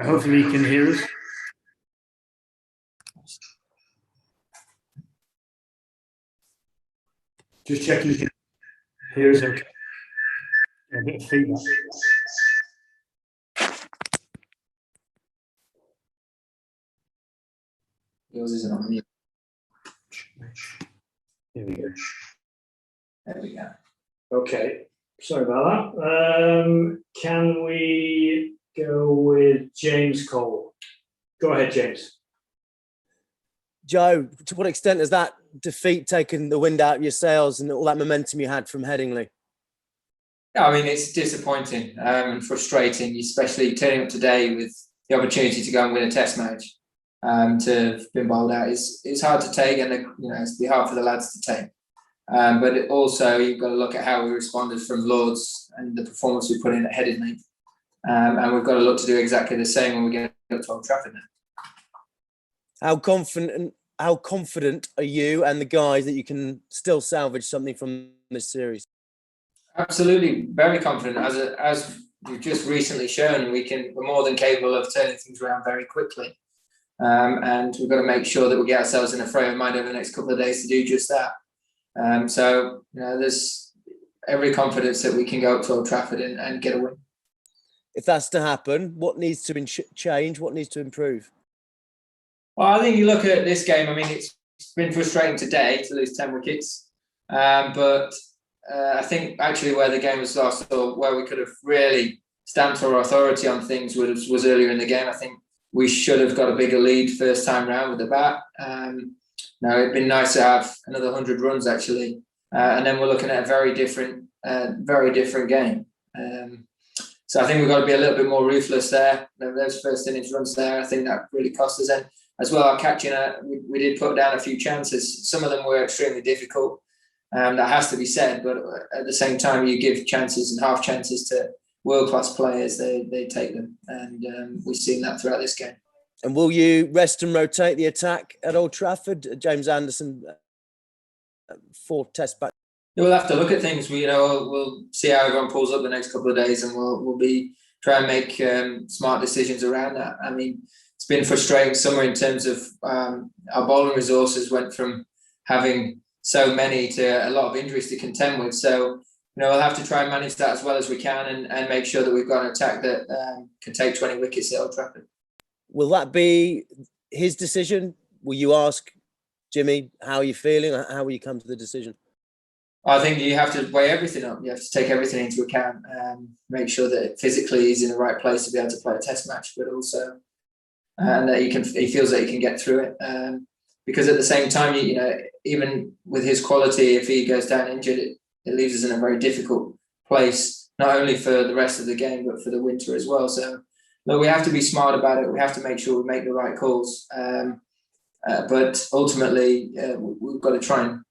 Right, hopefully you can hear us. Just checking you can hear us okay. A bit of feedback. Yours isn't on mute. Here we go. There we go. Okay, sorry about that. Can we go with James Cole? Go ahead, James. Joe, to what extent has that defeat taken the wind out of your sails and all that momentum you had from Headingley? Yeah, I mean, it's disappointing and frustrating, especially turning up today with the opportunity to go and win a test match. To have been bowled out is hard to take, and it's be hard for the lads to take. But also, you've got to look at how we responded from Lords and the performance we put in at Headingley. And we've got to look to do exactly the same when we get up to Old Trafford now. How confident are you and the guys that you can still salvage something from this series? Absolutely, very confident. As we've just recently shown, we're more than capable of turning things around very quickly. And we've got to make sure that we get ourselves in a frame of mind over the next couple of days to do just that. So there's every confidence that we can go up to Old Trafford and get a win. If that's to happen, what needs to change? What needs to improve? Well, I think you look at this game. I mean, it's been frustrating today to lose 10 wickets, but I think actually where the game was lost, or where we could have really stamped our authority on things, was earlier in the game. I think we should have got a bigger lead first time round with the bat. Now it'd been nice to have another 100 runs actually, and then we're looking at a very different game. So I think we've got to be a little bit more ruthless there. Those first innings runs there, I think that really cost us. And as well, our catching, we did put down a few chances. Some of them were extremely difficult. That has to be said, but at the same time, you give chances and half chances to world-class players, they take them. And we've seen that throughout this game. And will you rest and rotate the attack at Old Trafford? James Anderson, 4 test back. We'll have to look at things. We'll see how everyone pulls up the next couple of days, and we'll be try and make smart decisions around that. I mean, it's been frustrating summer in terms of our bowling resources went from having so many to a lot of injuries to contend with. So, we'll have to try and manage that as well as we can and make sure that we've got an attack that can take 20 wickets at Old Trafford. Will that be his decision? Will you ask Jimmy, how are you feeling? How will you come to the decision? I think you have to weigh everything up. You have to take everything into account and make sure that physically he's in the right place to be able to play a test match, but also and that he feels that he can get through it. Because at the same time, even with his quality, if he goes down injured, it leaves us in a very difficult place, not only for the rest of the game, but for the winter as well. So, look, we have to be smart about it. We have to make sure we make the right calls. But ultimately, we've got to try and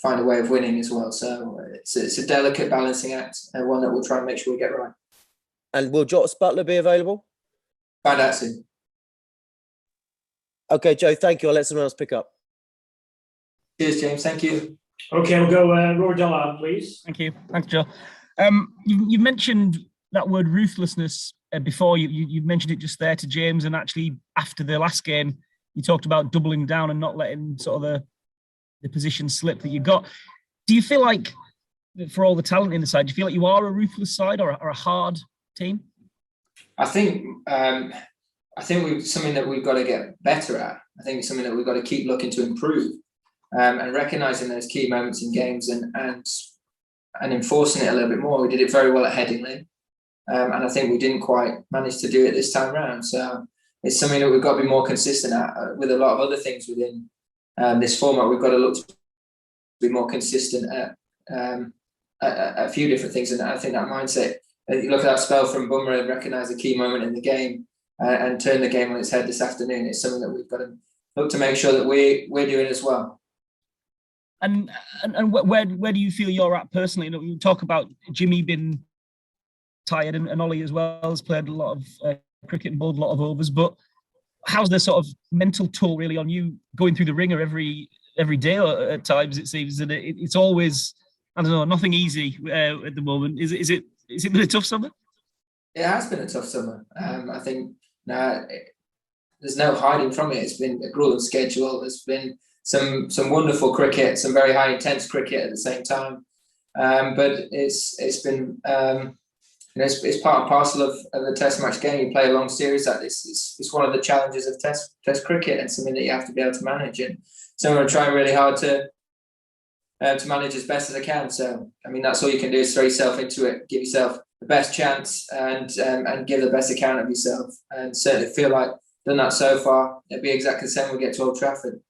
find a way of winning as well. So it's a delicate balancing act, and one that we'll try and make sure we get right. And will Jots Butler be available? Find out soon. Okay, Joe, thank you. I'll let someone else pick up. Cheers, James. Thank you. Okay, we'll go Rory Dollard, please. Thank you. Thanks, Joe. You mentioned that word ruthlessness before. You mentioned it just there to James, and actually after the last game, you talked about doubling down and not letting sort of the position slip that you got. Do you feel like, for all the talent in the side, do you feel like you are a ruthless side or a hard team? I think something that we've got to get better at. I think it's something that we've got to keep looking to improve, and recognising those key moments in games and enforcing it a little bit more. We did it very well at Headingley, and I think we didn't quite manage to do it this time round. So it's something that we've got to be more consistent at. With a lot of other things within this format, we've got to look to be more consistent at a few different things. And I think that mindset, you look at that spell from Bumrah and recognise a key moment in the game and turn the game on its head this afternoon. It's something that we've got to look to make sure that we're doing as well. And where do you feel you're at personally? You talk about Jimmy being tired, and Ollie as well has played a lot of cricket and bowled a lot of overs. But how's the sort of mental toll really on you going through the ringer every day at times? It seems that it's always, I don't know, nothing easy at the moment. Is it been a tough summer? It has been a tough summer. I think there's no hiding from it. It's been a grueling schedule. There's been some wonderful cricket, some very high intense cricket at the same time. But it's been it's part and parcel of the Test match game. You play a long series like this. It's one of the challenges of Test cricket, and something that you have to be able to manage. And so I'm trying really hard to manage as best as I can. So I mean, that's all you can do is throw yourself into it, give yourself the best chance, and give the best account of yourself. And certainly feel like I've done that so far. It'll be exactly the same when we get to Old Trafford.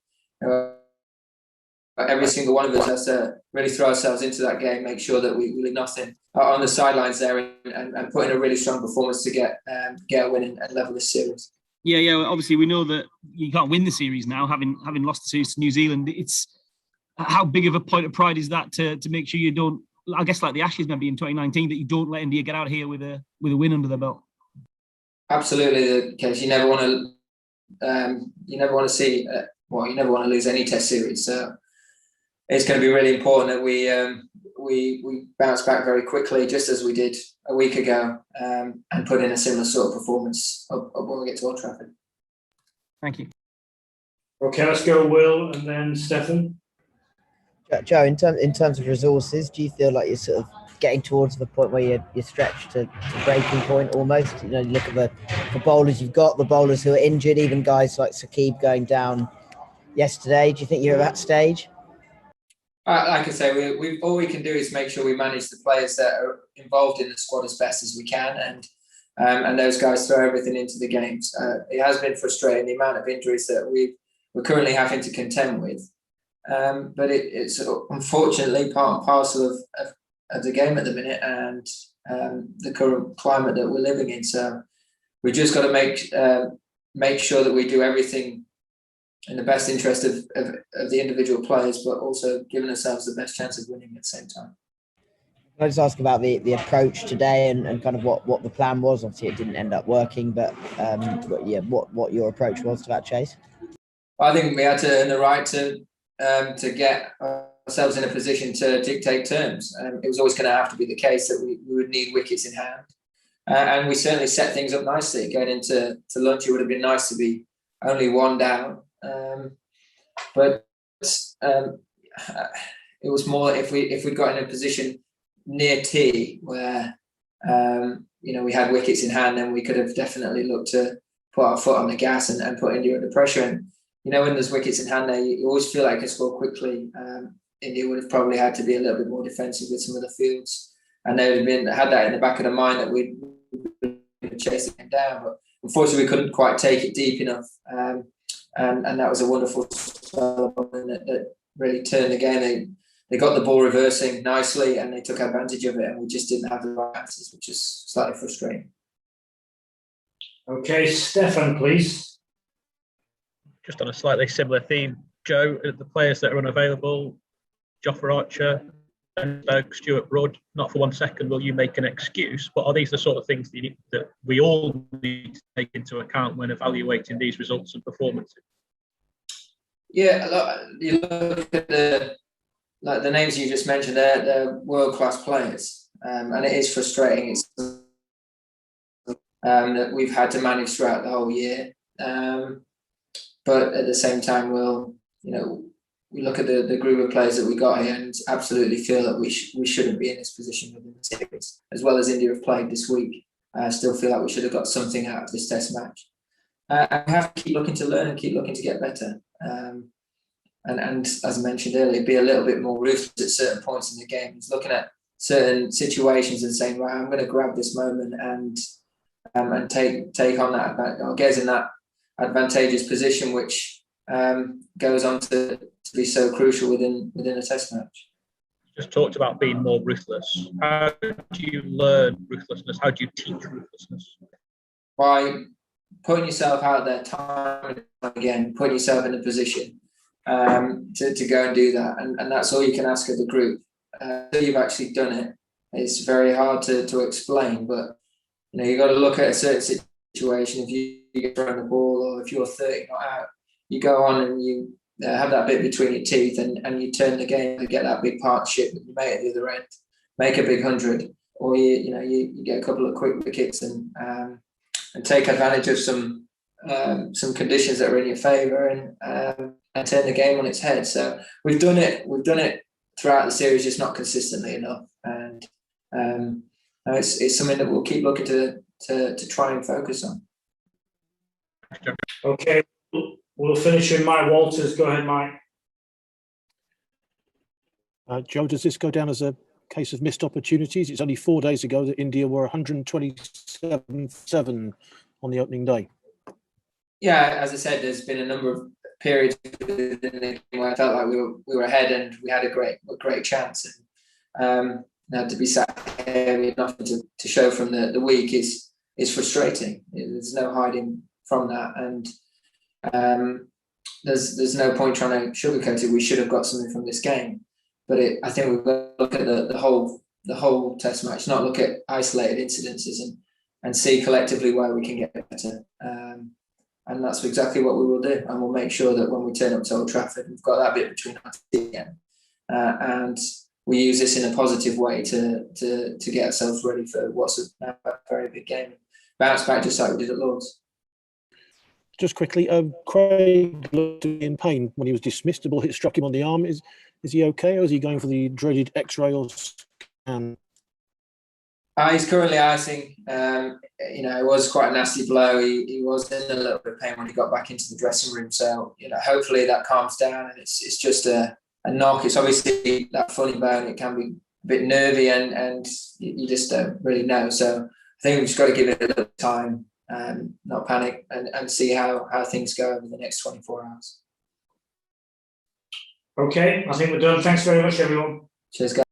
Every single one of us has to really throw ourselves into that game, make sure that we leave nothing on the sidelines there, and put in a really strong performance to get a win and level this series. Yeah. Obviously, we know that you can't win the series now, having lost the series to New Zealand. It's how big of a point of pride is that to make sure you don't, I guess like the Ashes maybe in 2019, that you don't let India get out here with a win under their belt. Absolutely the case. You never want to see. You never want to lose any Test series. So it's going to be really important that we bounce back very quickly, just as we did a week ago, and put in a similar sort of performance when we get to Old Trafford. Thank you. Okay, let's go Will and then Stefan. Joe, in terms of resources, do you feel like you're sort of getting towards the point where you're stretched to breaking point almost? You know, you look at the bowlers you've got, the bowlers who are injured, even guys like Saqib going down yesterday. Do you think you're at that stage? Like I say, we all we can do is make sure we manage the players that are involved in the squad as best as we can, and those guys throw everything into the games. It has been frustrating, the amount of injuries that we're currently having to contend with. But it's unfortunately part and parcel of the game at the minute, and the current climate that we're living in. So we just got to make sure that we do everything in the best interest of the individual players, but also giving ourselves the best chance of winning at the same time. Can I just ask about the approach today and kind of what the plan was? Obviously, it didn't end up working, but what your approach was to that chase? I think we had to earn the right to get ourselves in a position to dictate terms. It was always going to have to be the case that we would need wickets in hand. And we certainly set things up nicely. Going into lunch, it would have been nice to be only one down. But it was more if we got in a position near tea where we had wickets in hand, then we could have definitely looked to put our foot on the gas and put India under pressure. And when there's wickets in hand there, you always feel like you can score quickly. India would have probably had to be a little bit more defensive with some of the fields, and they would have had that in the back of the mind that we'd chase them down. But unfortunately, we couldn't quite take it deep enough. And that was a wonderful spell that really turned the game. They got the ball reversing nicely and they took advantage of it, and we just didn't have the right answers, which is slightly frustrating. Okay, Stefan, please. Just on a slightly similar theme, Joe, the players that are unavailable, Jofra Archer, Berg, Stuart Broad, not for 1 second will you make an excuse, but are these the sort of things that we all need to take into account when evaluating these results and performances? Yeah, you look at the names you just mentioned, they're world-class players, and it is frustrating. It's that we've had to manage throughout the whole year, but at the same time, we look at the group of players that we got here and absolutely feel that we shouldn't be in this position within the series, as well as India have played this week. I still feel like we should have got something out of this Test match. And we have to keep looking to learn and keep looking to get better. And as I mentioned earlier, be a little bit more ruthless at certain points in the game. It's looking at certain situations and saying, right, I'm going to grab this moment and take on that, or get in that advantageous position, which goes on to be so crucial within a Test match. Just talked about being more ruthless. How do you learn ruthlessness? How do you teach ruthlessness? By putting yourself out there time and time again, putting yourself in a position to go and do that, and that's all you can ask of the group. Until you've actually done it, it's very hard to explain. But you've got to look at a certain situation. If you get thrown the ball, or if you're 30 not out, you go on and you have that bit between your teeth, and you turn the game to get that big partnership with your mate at the other end, make a big 100, or you get a couple of quick wickets and take advantage of some conditions that are in your favour and turn the game on its head. So we've done it throughout the series, just not consistently enough. And it's something that we'll keep looking to try and focus on. Okay, we'll finish with Mike Walters. Go ahead, Mike. Joe, does this go down as a case of missed opportunities? It's only 4 days ago that India were 127-7 on the opening day. Yeah, as I said, there's been a number of periods within the game where I felt like we were ahead and we had a great chance. And now to be sat here with nothing to show from the week is frustrating. There's no hiding from that, and there's no point trying to sugarcoat it. We should have got something from this game, but I think we've got to look at the whole Test match, not look at isolated incidences, and see collectively where we can get better. And that's exactly what we will do, and we'll make sure that when we turn up to Old Trafford, we've got that bit between our teeth again, and we use this in a positive way to get ourselves ready for what's a very big game. Bounce back just like we did at Lord's. Just quickly, Craig looked in pain when he was dismissed. The ball struck him on the arm. Is he okay, or is he going for the dreaded X-ray or scan? He's currently icing. It was quite a nasty blow. He was in a little bit of pain when he got back into the dressing room. So, hopefully that calms down and it's just a knock. It's obviously that funny bone. It can be a bit nervy and you just don't really know. So I think we've just got to give it a little time, not panic, and see how things go over the next 24 hours. Okay, I think we're done. Thanks very much, everyone. Cheers, guys.